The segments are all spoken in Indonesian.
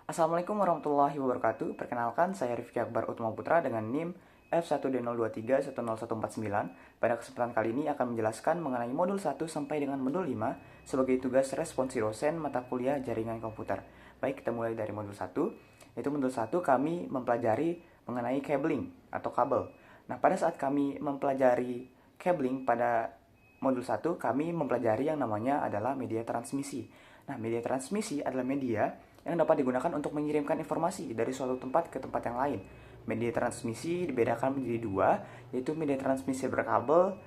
Assalamualaikum warahmatullahi wabarakatuh. Perkenalkan, saya Rifki Akbar Utama Putra dengan NIM F1D023-10149. Pada kesempatan kali ini akan menjelaskan mengenai modul 1 sampai dengan modul 5 sebagai tugas responsi dosen mata kuliah jaringan komputer. Baik, kita mulai dari modul 1. Yaitu modul 1 kami mempelajari mengenai cabling atau kabel. Nah, pada saat kami mempelajari cabling pada modul 1, kami mempelajari yang namanya adalah media transmisi. Nah, media transmisi adalah media yang dapat digunakan untuk mengirimkan informasi dari suatu tempat ke tempat yang lain. Media transmisi dibedakan menjadi dua, yaitu media transmisi berkabel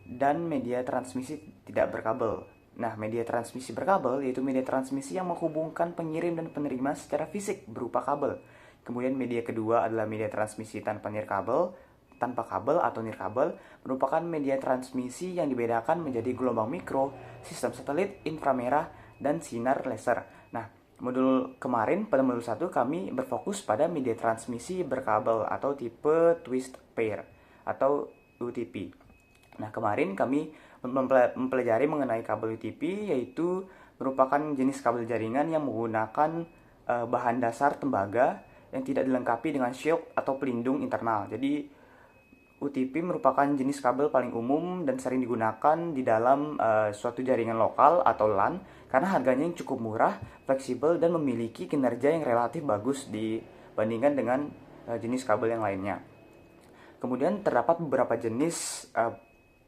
dan media transmisi tidak berkabel. Nah, media transmisi berkabel yaitu media transmisi yang menghubungkan pengirim dan penerima secara fisik berupa kabel. Kemudian media kedua adalah media transmisi tanpa kabel atau nirkabel, merupakan media transmisi yang dibedakan menjadi gelombang mikro, sistem satelit, inframerah, dan sinar laser. Nah, modul kemarin pada modul 1 kami berfokus pada media transmisi berkabel atau tipe twist pair atau UTP. Nah, kemarin kami mempelajari mengenai kabel UTP, yaitu merupakan jenis kabel jaringan yang menggunakan bahan dasar tembaga yang tidak dilengkapi dengan shield atau pelindung internal. Jadi UTP merupakan jenis kabel paling umum dan sering digunakan di dalam suatu jaringan lokal atau LAN karena harganya yang cukup murah, fleksibel, dan memiliki kinerja yang relatif bagus dibandingkan dengan jenis kabel yang lainnya. Kemudian terdapat beberapa jenis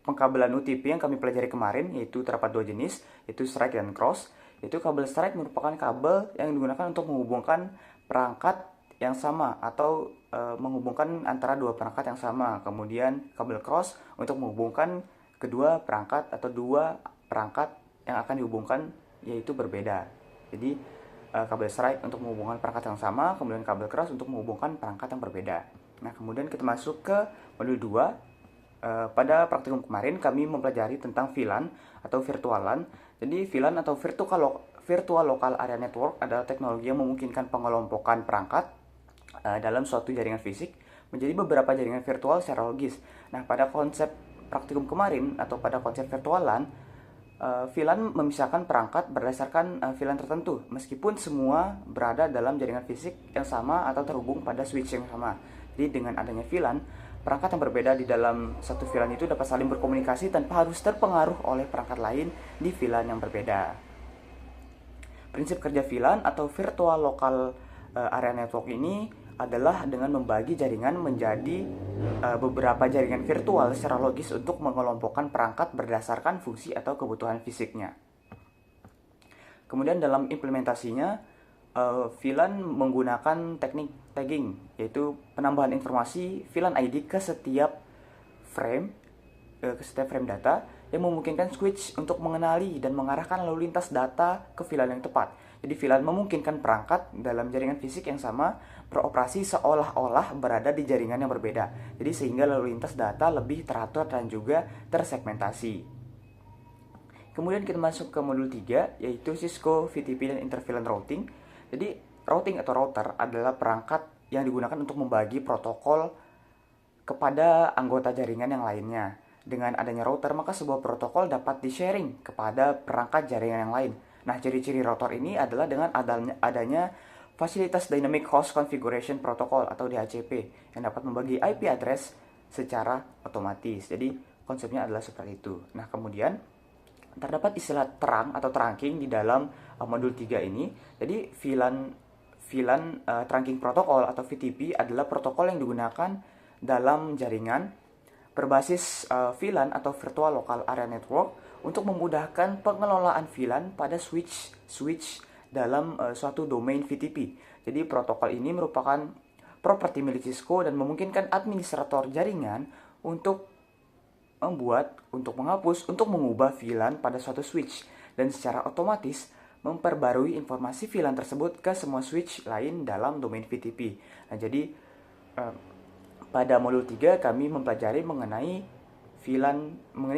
pengkabelan UTP yang kami pelajari kemarin, yaitu terdapat dua jenis, yaitu strike dan cross. Yaitu kabel strike merupakan kabel yang digunakan untuk menghubungkan perangkat yang sama atau menghubungkan antara dua perangkat yang sama. Kemudian kabel cross untuk menghubungkan kedua perangkat atau dua perangkat yang akan dihubungkan yaitu berbeda. Jadi kabel strike untuk menghubungkan perangkat yang sama, kemudian kabel cross untuk menghubungkan perangkat yang berbeda. Nah, kemudian kita masuk ke modul 2. Pada praktikum kemarin kami mempelajari tentang VLAN atau virtual LAN. Jadi VLAN atau virtual local area network adalah teknologi yang memungkinkan pengelompokan perangkat dalam suatu jaringan fisik menjadi beberapa jaringan virtual secara logis. Nah, pada konsep praktikum kemarin atau pada konsep virtual LAN, VLAN memisahkan perangkat berdasarkan VLAN tertentu, meskipun semua berada dalam jaringan fisik yang sama atau terhubung pada switch yang sama. Jadi dengan adanya VLAN, perangkat yang berbeda di dalam satu VLAN itu dapat saling berkomunikasi tanpa harus terpengaruh oleh perangkat lain di VLAN yang berbeda. Prinsip kerja VLAN atau virtual local area network ini adalah dengan membagi jaringan menjadi beberapa jaringan virtual secara logis untuk mengelompokkan perangkat berdasarkan fungsi atau kebutuhan fisiknya. Kemudian dalam implementasinya, VLAN menggunakan teknik tagging, yaitu penambahan informasi VLAN ID ke setiap frame data yang memungkinkan switch untuk mengenali dan mengarahkan lalu lintas data ke VLAN yang tepat. Jadi VLAN memungkinkan perangkat dalam jaringan fisik yang sama beroperasi seolah-olah berada di jaringan yang berbeda. Jadi sehingga lalu lintas data lebih teratur dan juga tersegmentasi. Kemudian kita masuk ke modul 3, yaitu Cisco VTP dan Inter-VLAN Routing. Jadi routing atau router adalah perangkat yang digunakan untuk membagi protokol kepada anggota jaringan yang lainnya. Dengan adanya router, maka sebuah protokol dapat di-sharing kepada perangkat jaringan yang lain. Nah, ciri-ciri router ini adalah dengan adanya Fasilitas Dynamic Host Configuration Protocol atau DHCP yang dapat membagi IP address secara otomatis. Jadi, konsepnya adalah seperti itu. Nah, kemudian terdapat istilah terang atau trunking di dalam modul 3 ini. Jadi, VLAN Trunking Protocol atau VTP adalah protokol yang digunakan dalam jaringan berbasis VLAN atau Virtual Local Area Network untuk memudahkan pengelolaan VLAN pada switch dalam suatu domain VTP. Jadi protokol ini merupakan properti milik Cisco dan memungkinkan administrator jaringan untuk menghapus, untuk mengubah VLAN pada suatu switch dan secara otomatis memperbarui informasi VLAN tersebut ke semua switch lain dalam domain VTP. Nah, jadi pada modul 3 kami mempelajari mengenai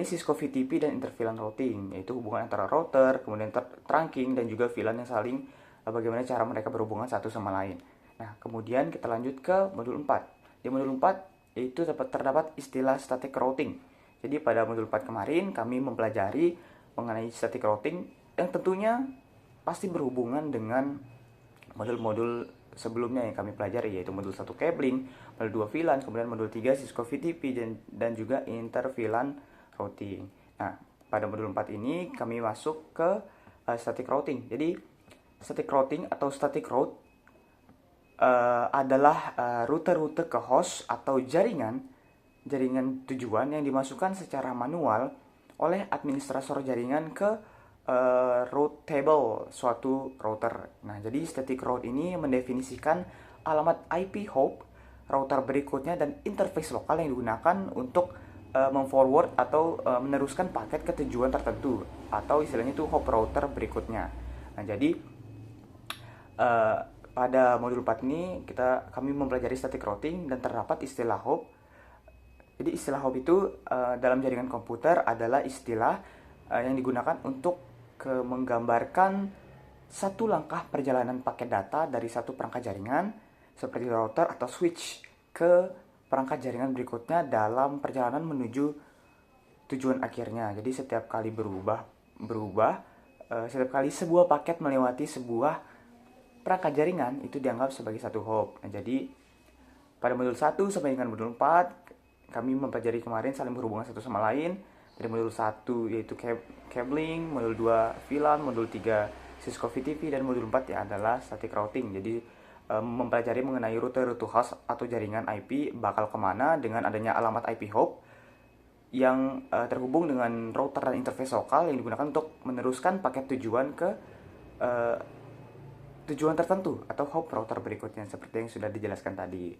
Cisco VTP dan Inter-VLAN Routing, yaitu hubungan antara router, kemudian trunking, dan juga VLAN yang saling bagaimana cara mereka berhubungan satu sama lain. Nah, kemudian kita lanjut ke modul 4. Di modul 4 yaitu terdapat istilah static routing. Jadi pada modul 4 kemarin kami mempelajari mengenai static routing yang tentunya pasti berhubungan dengan modul-modul sebelumnya yang kami pelajari, yaitu modul 1 cabling, modul 2 VLAN, kemudian modul 3 Cisco VTP dan juga inter VLAN routing. Nah, pada modul 4 ini kami masuk ke static routing. Jadi static routing atau static route adalah rute-rute ke host atau jaringan tujuan yang dimasukkan secara manual oleh administrator jaringan ke route table suatu router. Nah, jadi static route ini mendefinisikan alamat IP hop router berikutnya dan interface lokal yang digunakan untuk memforward atau meneruskan paket ke tujuan tertentu, atau istilahnya itu hop router berikutnya. Nah, jadi pada modul 4 ini kami mempelajari static routing dan terdapat istilah hop. Jadi istilah hop itu dalam jaringan komputer adalah istilah yang digunakan untuk menggambarkan satu langkah perjalanan paket data dari satu perangkat jaringan seperti router atau switch ke perangkat jaringan berikutnya dalam perjalanan menuju tujuan akhirnya. Jadi setiap kali setiap kali sebuah paket melewati sebuah perangkat jaringan itu dianggap sebagai satu hop. Nah, jadi pada modul 1 sampai dengan modul 4 kami mempelajari kemarin saling berhubungan satu sama lain. Dari modul 1 yaitu cabling, modul 2 VLAN, modul 3 Cisco VTP, dan modul 4 ya adalah static routing. Jadi mempelajari mengenai rute-rute host atau jaringan IP bakal kemana dengan adanya alamat IP hop yang terhubung dengan router dan interface lokal yang digunakan untuk meneruskan paket tujuan ke tujuan tertentu atau hop router berikutnya seperti yang sudah dijelaskan tadi.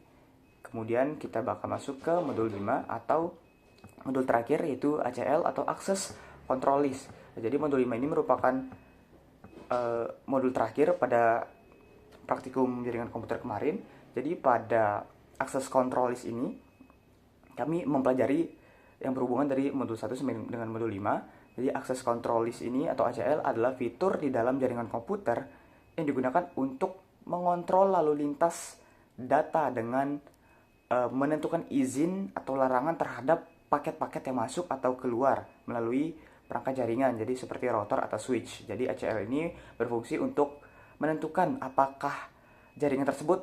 Kemudian kita bakal masuk ke modul 5 atau modul terakhir, yaitu ACL atau Access Control List. Jadi modul 5 ini merupakan modul terakhir pada praktikum jaringan komputer kemarin. Jadi pada Access Control List ini kami mempelajari yang berhubungan dari modul 1 sampai dengan modul 5. Jadi Access Control List ini atau ACL adalah fitur di dalam jaringan komputer yang digunakan untuk mengontrol lalu lintas data dengan menentukan izin atau larangan terhadap paket-paket yang masuk atau keluar melalui perangkat jaringan, jadi seperti router atau switch. Jadi ACL ini berfungsi untuk menentukan apakah jaringan tersebut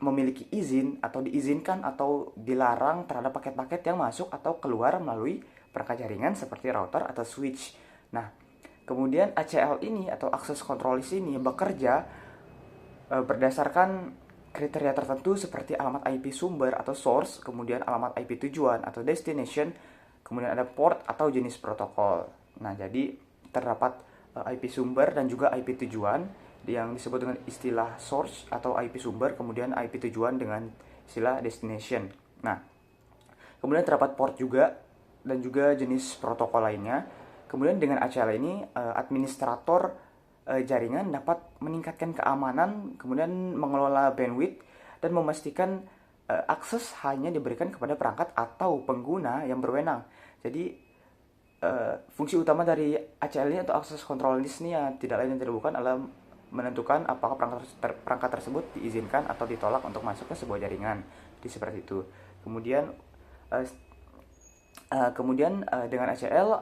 memiliki izin atau diizinkan atau dilarang terhadap paket-paket yang masuk atau keluar melalui perangkat jaringan seperti router atau switch. Nah, kemudian ACL ini atau Access Control List ini bekerja berdasarkan kriteria tertentu seperti alamat IP sumber atau source, kemudian alamat IP tujuan atau destination, kemudian ada port atau jenis protokol. Nah, jadi terdapat IP sumber dan juga IP tujuan yang disebut dengan istilah source atau IP sumber, kemudian IP tujuan dengan istilah destination. Nah, kemudian terdapat port juga dan juga jenis protokol lainnya. Kemudian dengan ACL ini administrator jaringan dapat meningkatkan keamanan, kemudian mengelola bandwidth, dan memastikan akses hanya diberikan kepada perangkat atau pengguna yang berwenang. Jadi fungsi utama dari ACL ini atau Access Control List ini ya tidak lain dan tidak bukan adalah menentukan apakah perangkat tersebut diizinkan atau ditolak untuk masuk ke sebuah jaringan. Jadi seperti itu. Kemudian dengan ACL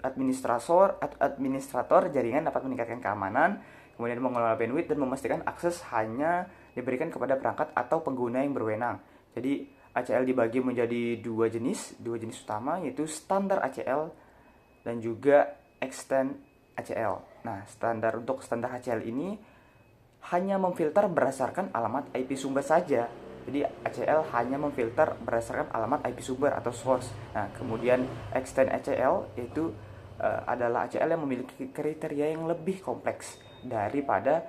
administrator jaringan dapat meningkatkan keamanan, kemudian mengelola bandwidth dan memastikan akses hanya diberikan kepada perangkat atau pengguna yang berwenang. Jadi ACL dibagi menjadi dua jenis utama, yaitu standar ACL dan juga extend ACL. Nah, untuk standar ACL ini hanya memfilter berdasarkan alamat IP sumber saja. Jadi ACL hanya memfilter berdasarkan alamat IP sumber atau source. Nah, kemudian extend ACL itu adalah ACL yang memiliki kriteria yang lebih kompleks daripada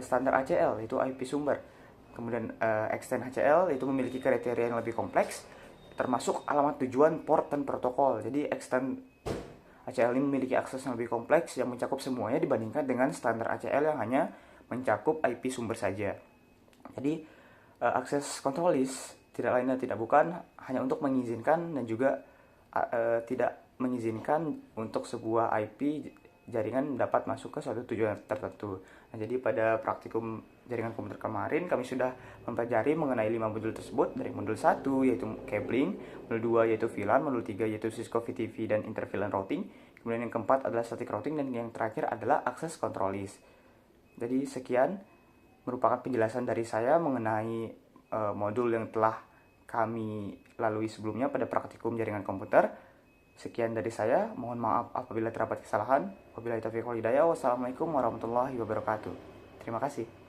standar ACL, yaitu IP sumber. Kemudian extend ACL itu memiliki kriteria yang lebih kompleks, termasuk alamat tujuan, port, dan protokol. Jadi extend ACL ini memiliki akses yang lebih kompleks yang mencakup semuanya dibandingkan dengan standar ACL yang hanya mencakup IP sumber saja. Jadi Access Control List tidak lain dan tidak bukan hanya untuk mengizinkan dan juga tidak mengizinkan untuk sebuah IP jaringan dapat masuk ke suatu tujuan tertentu. Nah, jadi pada praktikum jaringan komputer kemarin kami sudah mempelajari mengenai 5 modul tersebut, dari modul 1 yaitu cabling, modul 2 yaitu VLAN, modul 3 yaitu Cisco VTP dan inter VLAN routing, kemudian yang keempat adalah static routing, dan yang terakhir adalah Access Control List. Jadi sekian merupakan penjelasan dari saya mengenai modul yang telah kami lalui sebelumnya pada praktikum jaringan komputer. Sekian dari saya, mohon maaf apabila terdapat kesalahan. Wabillahi taufiq wal hidayah. Wassalamualaikum warahmatullahi wabarakatuh. Terima kasih.